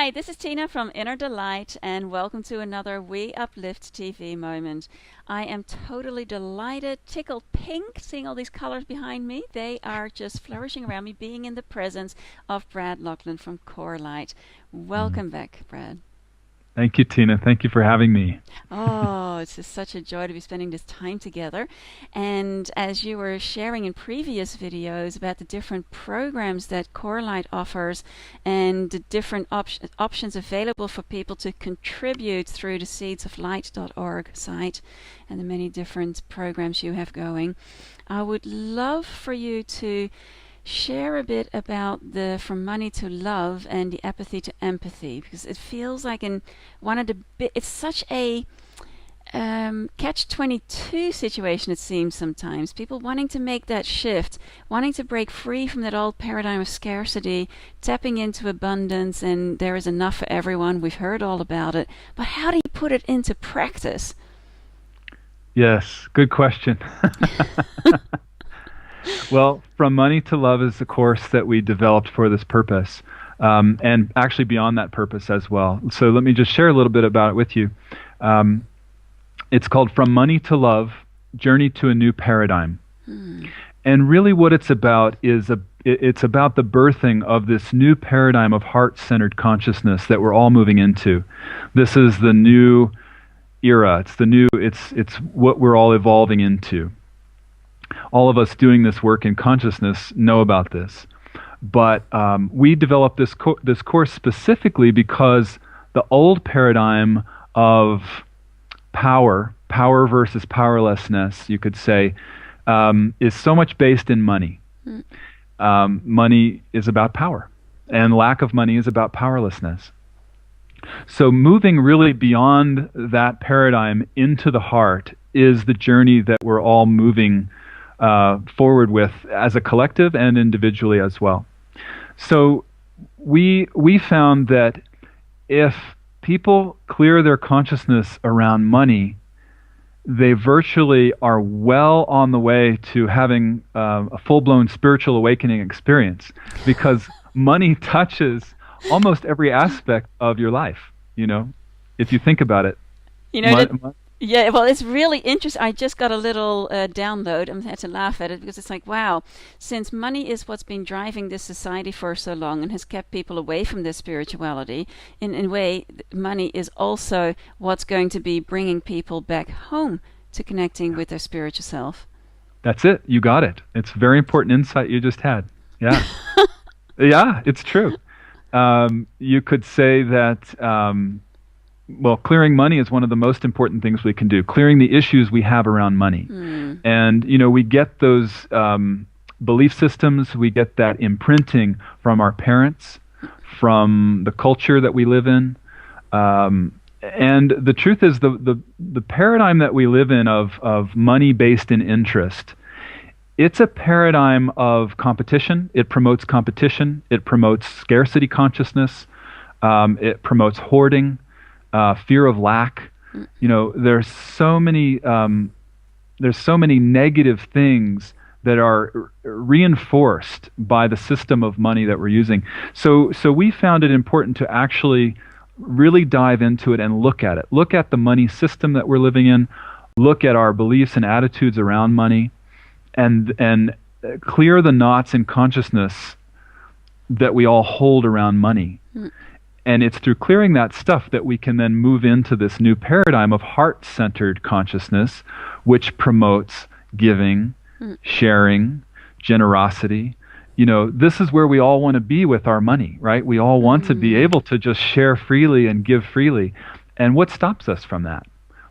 Hi, this is Tina from Inner Delight, and welcome to another We Uplift TV moment. I am totally delighted, tickled pink, seeing all these colors behind me. They are just flourishing around me, being in the presence of Brad Laughlin from Corelight. Welcome back, Brad. Thank you, Tina. Thank you for having me. Oh, it's just such a joy to be spending this time together. And as you were sharing in previous videos about the different programs that Corelight offers and the different options available for people to contribute through the seedsoflight.org site and the many different programs you have going, I would love for you to share a bit about the From Money to Love and the Apathy to Empathy, because it feels like in one of the it's such a catch-22 situation, it seems sometimes. People wanting to make that shift, wanting to break free from that old paradigm of scarcity, tapping into abundance, and there is enough for everyone. We've heard all about it. But how do you put it into practice? Yes, good question. Well, From Money to Love is a course that we developed for this purpose, and actually beyond that purpose as well. So let me just share a little bit about it with you. It's called From Money to Love, Journey to a New Paradigm. And really what it's about is it's about the birthing of this new paradigm of heart-centered consciousness that we're all moving into. This is the new era. It's what we're all evolving into. All of us doing this work in consciousness know about this. But we developed this course specifically because the old paradigm of power versus powerlessness, you could say, is so much based in money. Money is about power, and lack of money is about powerlessness. So moving really beyond that paradigm into the heart is the journey that we're all moving forward with as a collective and individually as well. So we found that if people clear their consciousness around money, they virtually are well on the way to having a full-blown spiritual awakening experience, because money touches almost every aspect of your life, if you think about it. Yeah, well, it's really interesting. I just got a little download. I had to laugh at it because it's like, wow, since money is what's been driving this society for so long and has kept people away from their spirituality, in a way, money is also what's going to be bringing people back home to connecting with their spiritual self. That's it. You got it. It's a very important insight you just had. Yeah. Yeah, it's true. You could say that... well, clearing money is one of the most important things we can do. Clearing the issues we have around money. And, we get those belief systems, we get that imprinting from our parents, from the culture that we live in. And the truth is the paradigm that we live in of money based in interest, it's a paradigm of competition. It promotes competition. It promotes scarcity consciousness. It promotes hoarding. Fear of lack. There's so many negative things that are reinforced by the system of money that we're using. So we found it important to actually really dive into it and look at it. Look at the money system that we're living in. Look at our beliefs and attitudes around money, and clear the knots in consciousness that we all hold around money. And it's through clearing that stuff that we can then move into this new paradigm of heart-centered consciousness, which promotes giving, sharing, generosity. This is where we all want to be with our money, right? We all want to be able to just share freely and give freely. And what stops us from that?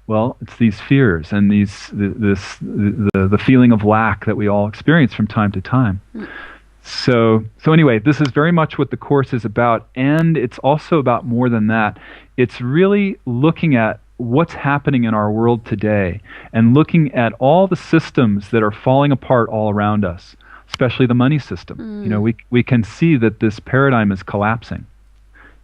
Well, it's these fears and the feeling of lack that we all experience from time to time. So anyway, this is very much what the course is about, and it's also about more than that. It's really looking at what's happening in our world today and looking at all the systems that are falling apart all around us, especially the money system. We can see that this paradigm is collapsing.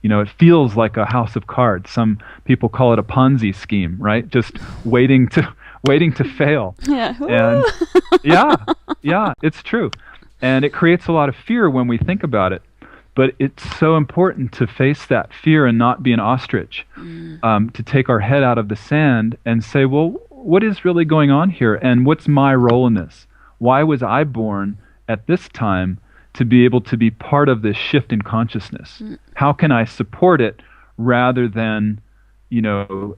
It feels like a house of cards. Some people call it a Ponzi scheme, right? Just waiting to fail. Yeah. And yeah, it's true. And it creates a lot of fear when we think about it. But it's so important to face that fear and not be an ostrich, to take our head out of the sand and say, well, what is really going on here? And what's my role in this? Why was I born at this time to be able to be part of this shift in consciousness? How can I support it rather than,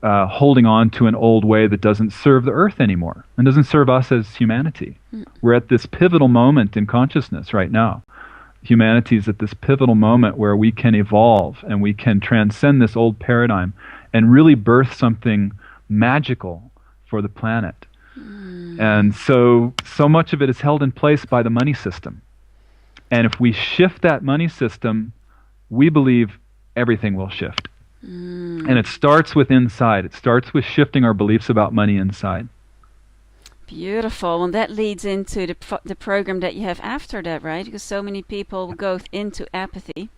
holding on to an old way that doesn't serve the earth anymore and doesn't serve us as humanity? We're at this pivotal moment in consciousness right now. Humanity is at this pivotal moment where we can evolve and we can transcend this old paradigm and really birth something magical for the planet. And so much of it is held in place by the money system. And if we shift that money system, we believe everything will shift. And it starts with inside. It starts with shifting our beliefs about money inside. Beautiful. And that leads into the program that you have after that, right? Because so many people go into apathy.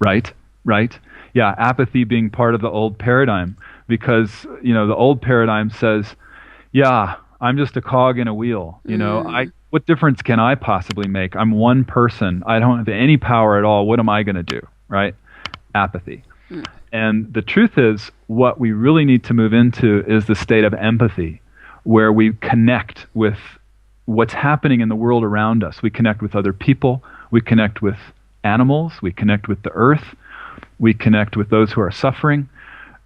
Right. Yeah, apathy being part of the old paradigm. Because, the old paradigm says, yeah, I'm just a cog in a wheel. What difference can I possibly make? I'm one person. I don't have any power at all. What am I going to do? Right? Apathy. And the truth is, what we really need to move into is the state of empathy, where we connect with what's happening in the world around us. We connect with other people. We connect with animals. We connect with the earth. We connect with those who are suffering.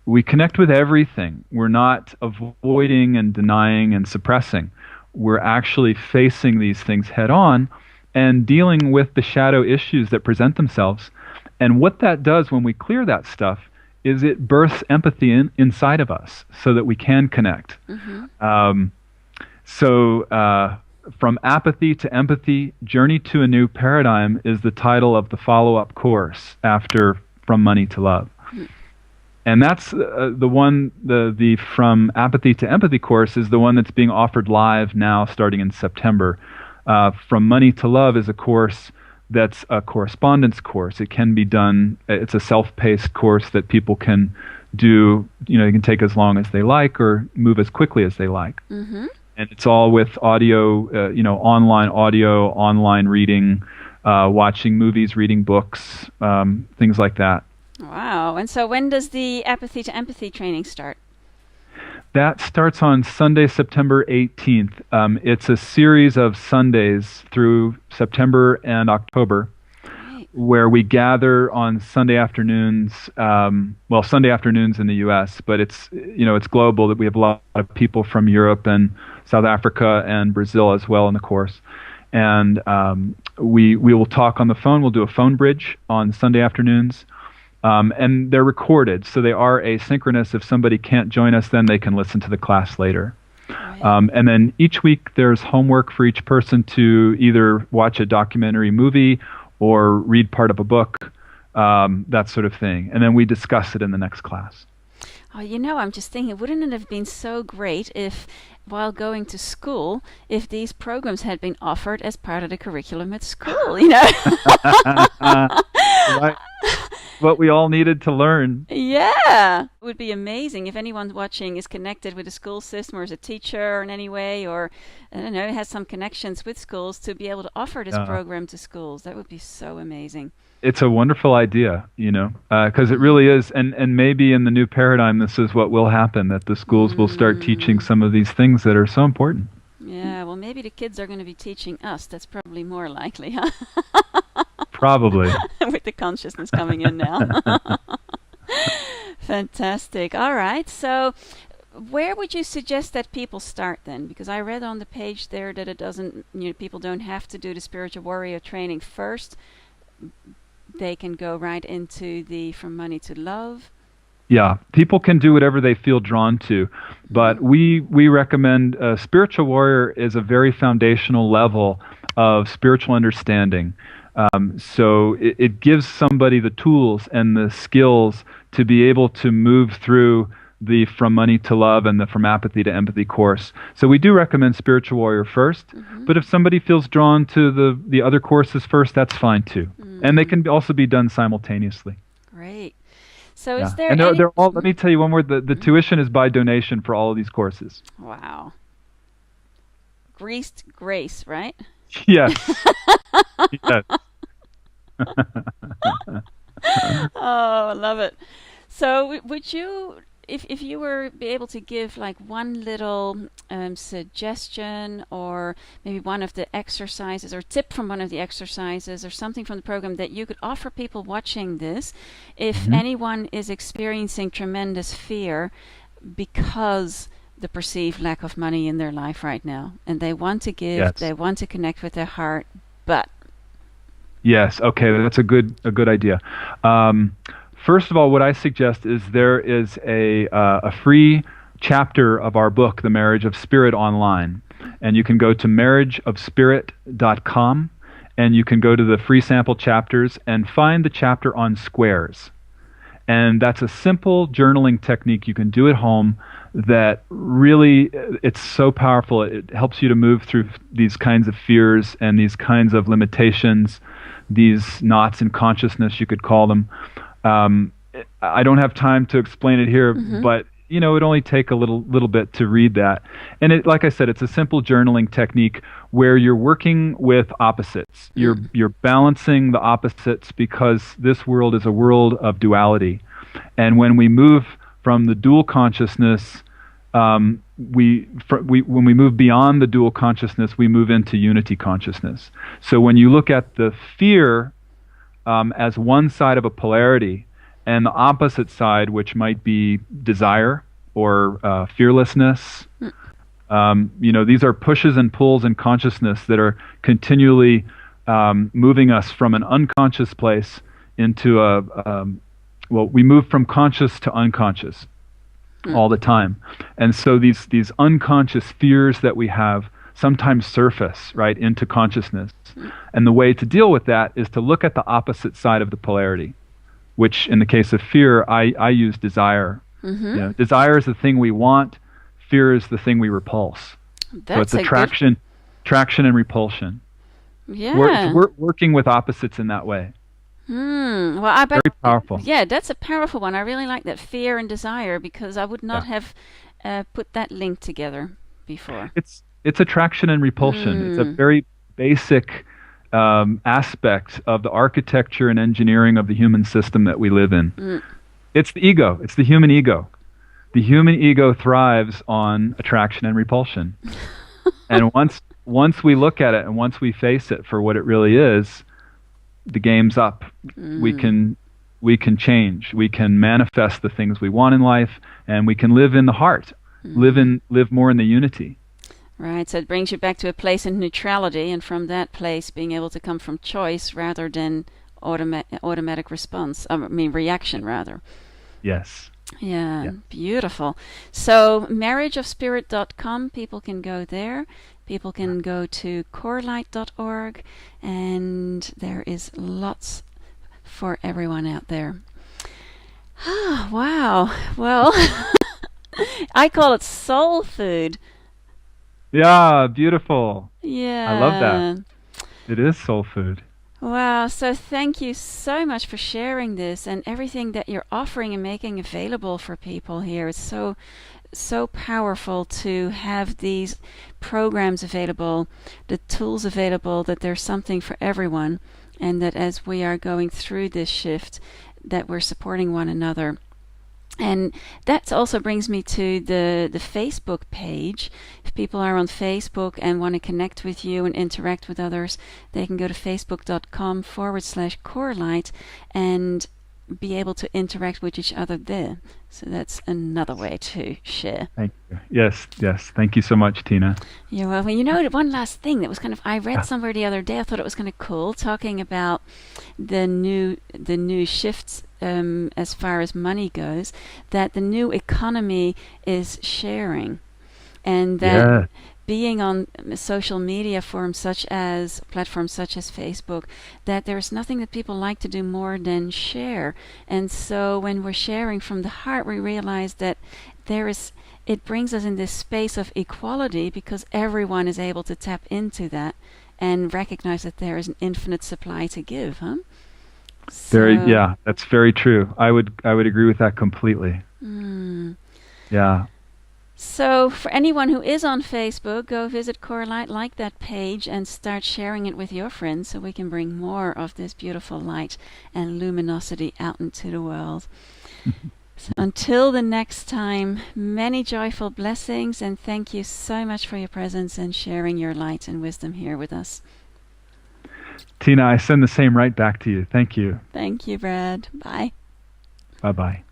We connect with everything. We're not avoiding and denying and suppressing. We're actually facing these things head on and dealing with the shadow issues that present themselves. And what that does when we clear that stuff is it births empathy inside of us so that we can connect. From Apathy to Empathy, Journey to a New Paradigm is the title of the follow-up course after From Money to Love. And that's the From Apathy to Empathy course is the one that's being offered live now starting in September. From Money to Love is a course that's a correspondence course. It can be done, it's a self-paced course that people can do, you can take as long as they like or move as quickly as they like. And it's all with audio, online reading, watching movies, reading books, things like that. Wow. And so when does the Apathy to Empathy training start? That starts on Sunday, September 18th. It's a series of Sundays through September and October, where we gather on Sunday afternoons. Sunday afternoons in the U.S., but it's global. That we have a lot of people from Europe and South Africa and Brazil as well in the course. And we will talk on the phone. We'll do a phone bridge on Sunday afternoons. And they're recorded, so they are asynchronous. If somebody can't join us, then they can listen to the class later. And then each week there's homework for each person to either watch a documentary movie or read part of a book, that sort of thing. And then we discuss it in the next class. Oh, I'm just thinking, wouldn't it have been so great if, while going to school, if these programs had been offered as part of the curriculum at school, Right. What we all needed to learn. Yeah. It would be amazing if anyone watching is connected with the school system or is a teacher in any way, or, has some connections with schools to be able to offer this program to schools. That would be so amazing. It's a wonderful idea, because it really is. And maybe in the new paradigm, this is what will happen, that the schools will start teaching some of these things that are so important. Yeah, well, maybe the kids are going to be teaching us. That's probably more likely, huh? Probably. With the consciousness coming in now. Fantastic. All right. So where would you suggest that people start then? Because I read on the page there that it doesn't, people don't have to do the spiritual warrior training first. They can go right into the From Money to Love. Yeah, people can do whatever they feel drawn to, but we recommend spiritual warrior is a very foundational level of spiritual understanding. So it gives somebody the tools and the skills to be able to move through the From Money to Love and the From Apathy to Empathy course. So we do recommend Spiritual Warrior first, but if somebody feels drawn to the other courses first, that's fine too. And they can also be done simultaneously. Great. So is there they're all, let me tell you one more, the tuition is by donation for all of these courses. Wow. Greased grace, right? Yes. Yes. Oh, I love it. So, would you, if you were be able to give like one little suggestion, or maybe one of the exercises, or tip from one of the exercises, or something from the program that you could offer people watching this, if Mhm. anyone is experiencing tremendous fear because the perceived lack of money in their life right now, and they want to give, they Yes. want to connect with their heart, but Yes. Okay, that's a good idea. Um, First of all, what I suggest is there is a free chapter of our book, The Marriage of Spirit, online, and you can go to marriageofspirit.com, and you can go to the free sample chapters and find the chapter on squares. And that's a simple journaling technique you can do at home that really, it's so powerful. It helps you to move through these kinds of fears and these kinds of limitations, these knots in consciousness, you could call them. Um, I don't have time to explain it here, mm-hmm, but it'd only take a little bit to read that. And like I said, it's a simple journaling technique where you're working with opposites. You're balancing the opposites, because this world is a world of duality. And when we move from the dual consciousness, when we move beyond the dual consciousness, we move into unity consciousness. So when you look at the fear as one side of a polarity, and the opposite side, which might be desire or fearlessness, these are pushes and pulls in consciousness that are continually moving us from an unconscious place into we move from conscious to unconscious all the time. And so these unconscious fears that we have sometimes surface right into consciousness. And the way to deal with that is to look at the opposite side of the polarity, which in the case of fear, I use desire. mm-hmm. Desire is the thing we want, fear is the thing we repulse. So That's it's a good, traction and repulsion. yeah. We're working with opposites in that way. Well, I bet, Very powerful. yeah, that's a powerful one. I really like that, fear and desire, because I would not Yeah. have put that link together before. It's attraction and repulsion. It's a Mm, very basic aspect of the architecture and engineering of the human system that we live in. mm, It's the ego. It's the human ego. The human ego thrives on attraction and repulsion. And once we look at it and once we face it for what it really is, the game's up. We mm. can we can change. We can manifest the things we want in life, and we can live in the heart. Live more in the unity. Right, so it brings you back to a place in neutrality, and from that place being able to come from choice rather than automatic response. I mean, reaction rather. Yes. Yeah, Yeah. beautiful. So, marriageofspirit.com, people can go there. People can go to corelight.org, and there is lots for everyone out there. Ah, wow. Well, I call it soul food. Yeah, beautiful. I love that. Yeah. It is soul food. Wow. So thank you so much for sharing this and everything that you're offering and making available for people here. It's so powerful to have these programs available, the tools available, that there's something for everyone, and that as we are going through this shift, that we're supporting one another. And that also brings me to the Facebook page. If people are on Facebook and want to connect with you and interact with others, they can go to facebook.com/Corelight and be able to interact with each other there. So that's another way to share. Thank you. Yes, yes. Thank you so much, Tina. Yeah, well, one last thing that was I read somewhere the other day, I thought it was kind of cool, talking about the new shifts as far as money goes, that the new economy is sharing, and that Yeah. being on social media platforms such as Facebook, that there's nothing that people like to do more than share. And so when we're sharing from the heart, we realize that it brings us in this space of equality, because everyone is able to tap into that and recognize that there is an infinite supply to give, huh? Yeah, that's very true. I would agree with that completely. Mm. Yeah. So for anyone who is on Facebook, go visit Corelight, like that page, and start sharing it with your friends so we can bring more of this beautiful light and luminosity out into the world. So until the next time, many joyful blessings, and thank you so much for your presence and sharing your light and wisdom here with us. Tina, I send the same right back to you. Thank you. Thank you, Brad. Bye. Bye-bye.